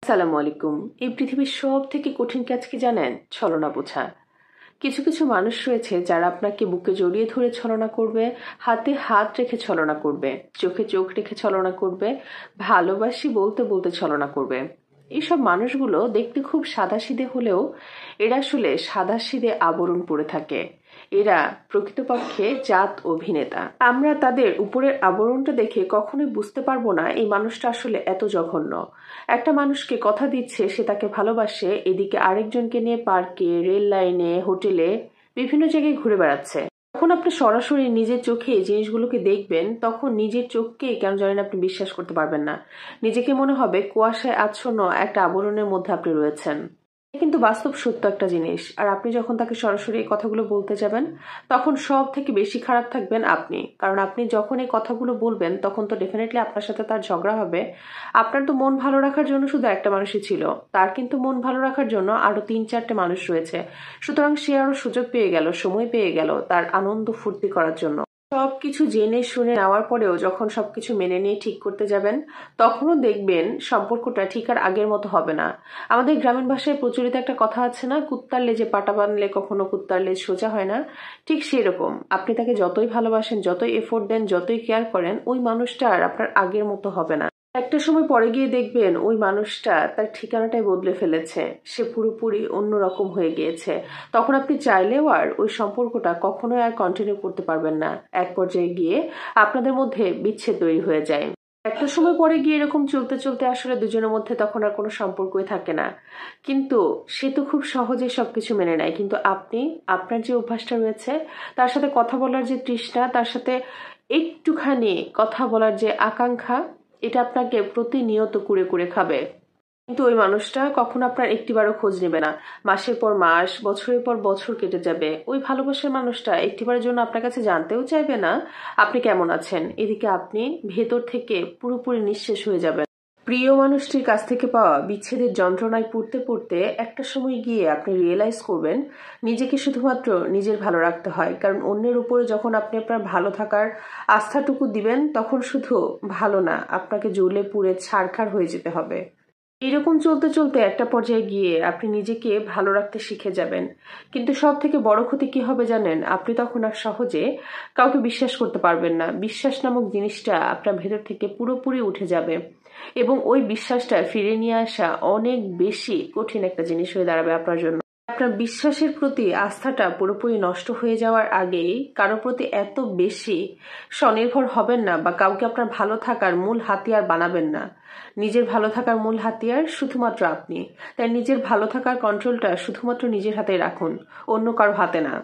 আসসালামু আলাইকুম। এই পৃথিবীর সব থেকে কঠিন কাজ কি জানেন? ছলনা বোঝা। কিছু কিছু মানুষ রয়েছে যারা আপনাকে বুকে জড়িয়ে ধরে ছলনা করবে, হাতে হাত রেখে ছলনা করবে, চোখে চোখ রেখে ছলনা করবে, ভালোবাসি বলতে বলতে ছলনা করবে। এইসব মানুষগুলো দেখতে খুব সাদাসিধে হলেও এরা আসলে সাদাসিধে আবরণ পরে থাকে। এরা প্রকৃতপক্ষে জাত অভিনেতা। আমরা তাদের উপরের আবরণটা দেখে কখনোই বুঝতে পারবো না এই মানুষটা আসলে এত জঘন্য। একটা মানুষকে কথা দিচ্ছে সে তাকে ভালোবাসে, এদিকে আরেকজনকে নিয়ে পার্কে, রেল লাইনে, হোটেলে বিভিন্ন জায়গায় ঘুরে বেড়াচ্ছে। যখন আপনি সরাসরি নিজের চোখে এই জিনিসগুলোকে দেখবেন তখন নিজের চোখকে কেন জানেন আপনি বিশ্বাস করতে পারবেন না। নিজেকে মনে হবে কুয়াশায় আচ্ছন্ন একটা আবরণের মধ্যে আপনি রয়েছেন। কিন্তু বাস্তব সত্য একটা জিনিস, আর আপনি যখন তাকে সরাসরি এই কথাগুলো বলতে যাবেন তখন সব থেকে বেশি খারাপ থাকবেন আপনি। কারণ আপনি যখন এই কথাগুলো বলবেন তখন তো ডেফিনেটলি আপনার সাথে তার ঝগড়া হবে। আপনার তো মন ভালো রাখার জন্য শুধু একটা মানুষই ছিল, তার কিন্তু মন ভালো রাখার জন্য আরো 3-4টে মানুষ রয়েছে। সুতরাং সে আরো সুযোগ পেয়ে গেল, সময় পেয়ে গেল তার আনন্দ ফুর্তি করার জন্য। সবকিছু জেনে শুনে নেওয়ার পরেও যখন সবকিছু মেনে নিয়ে ঠিক করতে যাবেন তখনও দেখবেন সম্পর্কটা ঠিক আর আগের মতো হবে না। আমাদের গ্রামীণ ভাষায় প্রচলিত একটা কথা আছে না, কুত্তার লেজে পাটা বাঁধলে কখনো কুত্তার লেজ সোজা হয় না। ঠিক সেরকম আপনি তাকে যতই ভালোবাসেন, যতই এফোর্ট দেন, যতই কেয়ার করেন, ওই মানুষটা আর আপনার আগের মতো হবে না। একটা সময় পরে গিয়ে দেখবেন ওই মানুষটা তার ঠিকানাটাই বদলে ফেলেছে, সে পুরোপুরি অন্যরকম হয়ে গিয়েছে। তখন আপনি চাইলেও আর ওই সম্পর্কটা কখনোই আর কন্টিনিউ করতে পারবেন না। এক পর্যায়ে গিয়ে আপনাদের মধ্যে বিচ্ছেদ তৈরি হয়ে যায়। একটা সময় পরে গিয়ে এরকম চলতে চলতে আসলে দুজনের মধ্যে তখন আর কোনো সম্পর্কই থাকে না। কিন্তু সে তো খুব সহজে সবকিছু মেনে নেয়, কিন্তু আপনি, আপনার যে অভ্যাসটা রয়েছে, তার সাথে কথা বলার যে তৃষ্ণা, তার সাথে একটুখানি কথা বলার যে আকাঙ্ক্ষা, এটা আপনাকে প্রতিনিয়ত কুরে কুরে খাবে। কিন্তু ওই মানুষটা কখনো আপনার একটিবারও খোঁজ নেবে না। মাসের পর মাস, বছরের পর বছর কেটে যাবে, ওই ভালোবাসার মানুষটা একটিবারের জন্য আপনার কাছে জানতেও চাইবে না আপনি কেমন আছেন। এদিকে আপনি ভেতর থেকে পুরোপুরি নিঃশেষ হয়ে যাবেন। প্রিয় মানুষটির কাছ থেকে পাওয়া বিচ্ছেদের যন্ত্রণায় পড়তে পড়তে একটা সময় গিয়ে আপনি রিয়েলাইজ করবেন নিজেকে শুধুমাত্র নিজের ভালো রাখতে হয়। কারণ অন্যের উপরে যখন আপনি আপনার ভালো থাকার আস্থাটুকু দিবেন তখন শুধু ভালো না, আপনাকে জ্বলে পুড়ে ছারখার হয়ে যেতে হবে। এরকম চলতে চলতে একটা পর্যায়ে গিয়ে আপনি নিজেকে ভালো রাখতে শিখে যাবেন। কিন্তু সব থেকে বড় ক্ষতি কি হবে জানেন? আপনি তখন আর সহজে কাউকে বিশ্বাস করতে পারবেন না। বিশ্বাস নামক জিনিসটা আপনার ভেতর থেকে পুরোপুরি উঠে যাবে এবং ওই বিশ্বাসটা ফিরে নিয়ে আসা অনেক বেশি কঠিন একটা জিনিস হয়ে দাঁড়াবে আপনার জন্য। আপনার বিশ্বাসের প্রতি আস্থাটা পুরোপুরি নষ্ট হয়ে যাওয়ার আগেই কারোর প্রতি এত বেশি স্বনির্ভর হবেন না বা কাউকে আপনার ভালো থাকার মূল হাতিয়ার বানাবেন না। নিজের ভালো থাকার মূল হাতিয়ার শুধুমাত্র আপনি। তাই নিজের ভালো থাকার কন্ট্রোলটা শুধুমাত্র নিজের হাতে রাখুন, অন্য কারো হাতে না।